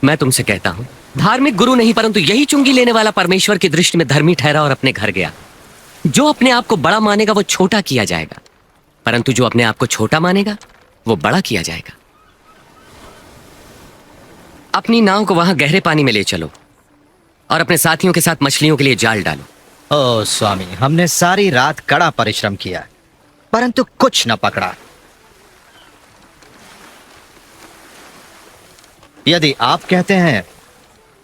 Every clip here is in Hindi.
मैं तुमसे कहता हूं, धार्मिक गुरु नहीं परंतु यही चुंगी लेने वाला परमेश्वर की दृष्टि में धर्मी ठहरा और अपने घर गया। जो अपने आप को बड़ा मानेगा वो छोटा किया जाएगा, परंतु जो अपने आप को छोटा मानेगा वो बड़ा किया जाएगा। अपनी नाव को वहां गहरे पानी में ले चलो और अपने साथियों के साथ मछलियों के लिए जाल डालो। ओ स्वामी, हमने सारी रात कड़ा परिश्रम किया परंतु कुछ न पकड़ा। यदि आप कहते हैं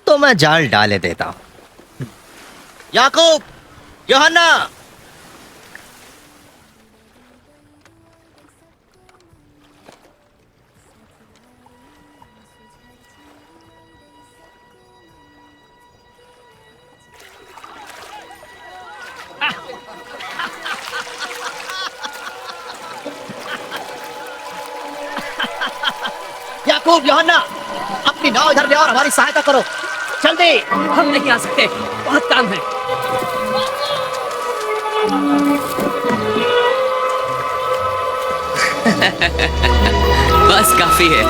तो मैं जाल डाले देता हूं। याकूब, यूहन्ना, याकूब, यूहन्ना, अपनी नाव इधर ले और हमारी सहायता करो, जल्दी। हम नहीं आ सकते, बहुत काम है। बस काफी है।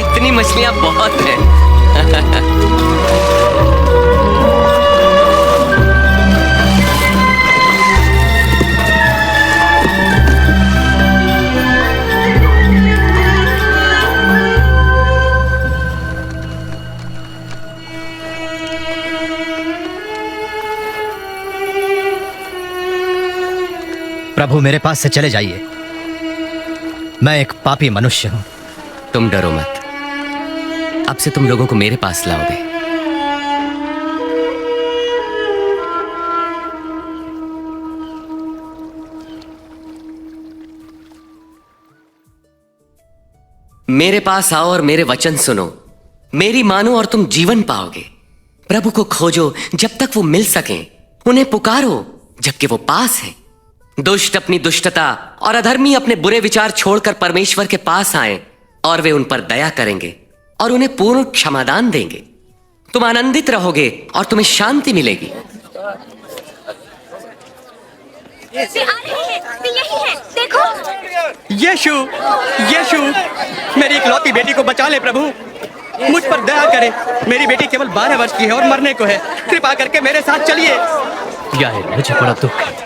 इतनी मछलियां बहुत हैं। प्रभु, मेरे पास से चले जाइए, मैं एक पापी मनुष्य हूं। तुम डरो मत, अब से तुम लोगों को मेरे पास लाओगे। मेरे पास आओ और मेरे वचन सुनो, मेरी मानो और तुम जीवन पाओगे। प्रभु को खोजो जब तक वो मिल सके, उन्हें पुकारो जबकि वो पास है। दुष्ट अपनी दुष्टता और अधर्मी अपने बुरे विचार छोड़कर परमेश्वर के पास आए और वे उन पर दया करेंगे और उन्हें पूर्ण क्षमादान देंगे। तुम आनंदित रहोगे और तुम्हें शांति मिलेगी। वे आ रहे हैं, वे यही हैं, देखो। यीशु, यीशु, मेरी इकलौती बेटी को बचा ले प्रभु, मुझ पर दया करें। मेरी बेटी केवल 12 वर्ष की है और मरने को है, कृपा करके मेरे साथ चलिए। यार, मुझे बड़ा दुख है।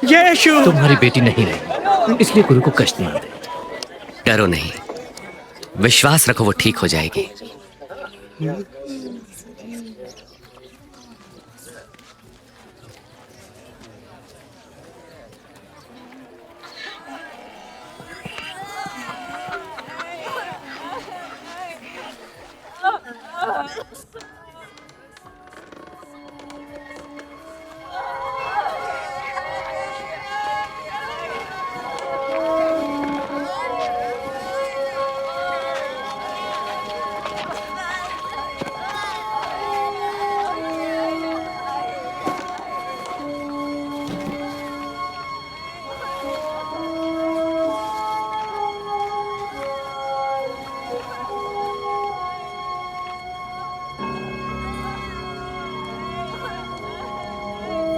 यीशु, तुम्हारी बेटी नहीं रही, इसलिए गुरु को कष्ट ना दे। डरो नहीं, विश्वास रखो, वो ठीक हो जाएगी।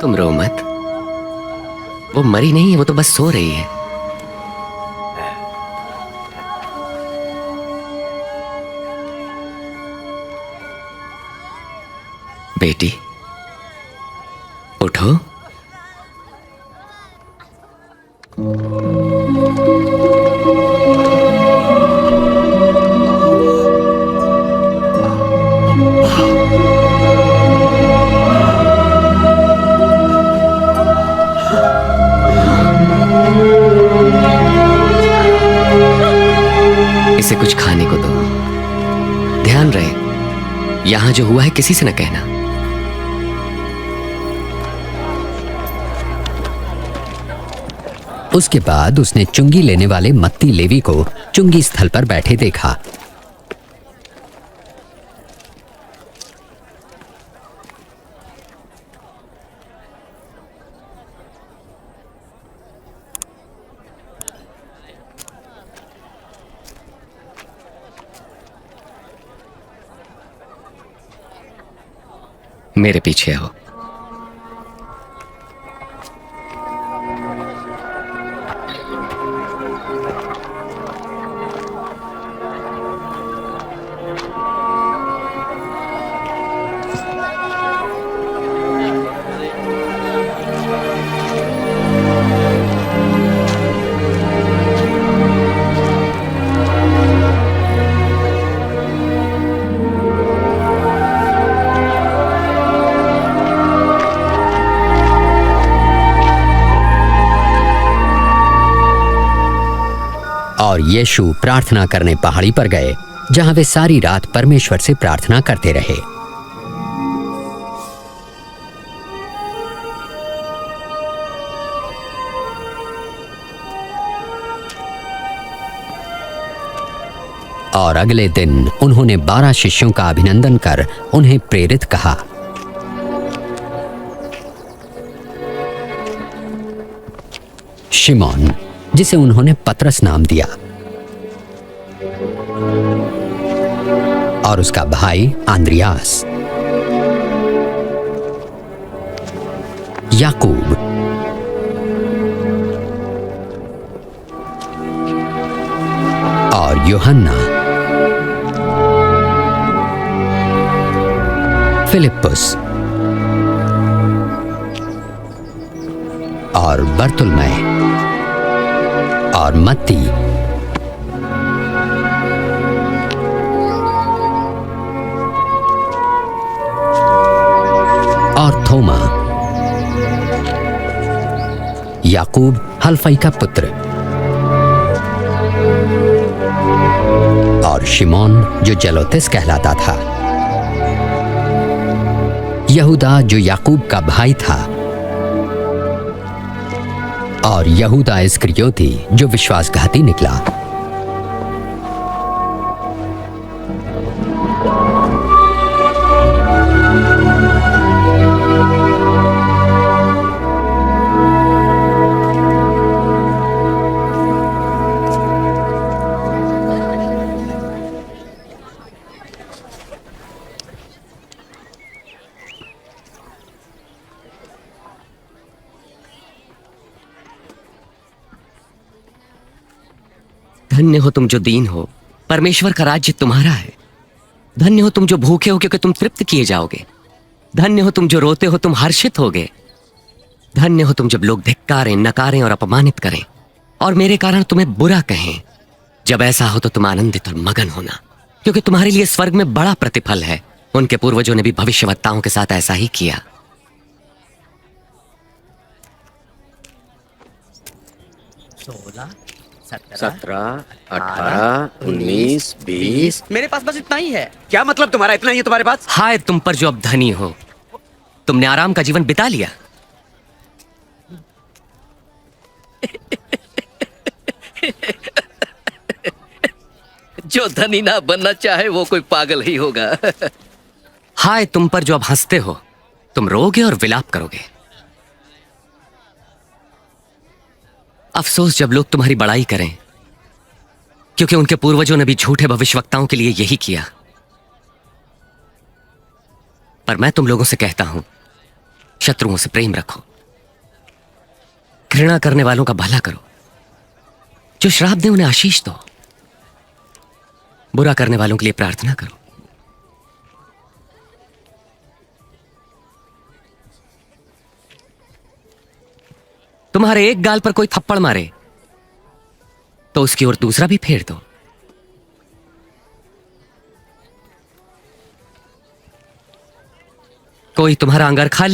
तुम रो मत, वो मरी नहीं है, वो तो बस सो रही है। बेटी, उठो। इसे कुछ खाने को दो। ध्यान रहे, यहां जो हुआ है किसी से न कहना। उसके बाद उसने चुंगी लेने वाले मत्ती लेवी को चुंगी स्थल पर बैठे देखा। मेरे पीछे आओ। और यीशु प्रार्थना करने पहाड़ी पर गए, जहां वे सारी रात परमेश्वर से प्रार्थना करते रहे। और अगले दिन उन्होंने 12 शिष्यों का अभिनंदन कर उन्हें प्रेरित कहा। शिमोन, जिसे उन्होंने पतरस नाम दिया, और उसका भाई आंद्रियास, याकूब, और यूहन्ना, फिलिप्पुस और बर्तुलमै और मत्ती और थोमा, याकूब हल्फई का पुत्र, और शिमोन जो जलोतेस कहलाता था, यहूदा जो याकूब का भाई था, और यहूदा इस्करियोती जो विश्वासघाती निकला। धन्य हो तुम जो दीन हो, परमेश्वर का राज्य तुम्हारा है। धन्य हो तुम जो भूखे हो, क्योंकि तुम तृप्त किए जाओगे। धन्य हो तुम जो रोते हो, तुम हर्षित होगे। धन्य हो तुम जब लोग धिक्कारें, नकारें और अपमानित करें और मेरे कारण तुम्हें बुरा कहें। जब ऐसा हो तो तुम आनंदित और मगन होना, क्योंकि तुम्हारे लिए स्वर्ग में बड़ा प्रतिफल है। उनके पूर्वजों ने भी भविष्यवक्ताओं के साथ ऐसा ही किया। 17, 18, 19, 20। मेरे पास बस इतना ही है। क्या मतलब तुम्हारा इतना ही है तुम्हारे पास? हाय तुम पर जो अब धनी हो, तुमने आराम का जीवन बिता लिया। जो धनी ना बनना चाहे वो कोई पागल ही होगा। हाय तुम पर जो अब हंसते हो, तुम रोगे और विलाप करोगे। अफसोस जब लोग तुम्हारी बड़ाई करें, क्योंकि उनके पूर्वजों ने भी झूठे भविष्यवक्ताओं के लिए यही किया। पर मैं तुम लोगों से कहता हूं, शत्रुओं से प्रेम रखो, घृणा करने वालों का भला करो, जो श्राप दे उन्हें आशीष दो, बुरा करने वालों के लिए प्रार्थना करो। तुम्हारे एक गाल पर कोई थप्पड़ मारे तो उसकी ओर दूसरा भी फेर दो। कोई तुम्हारा अंगार खा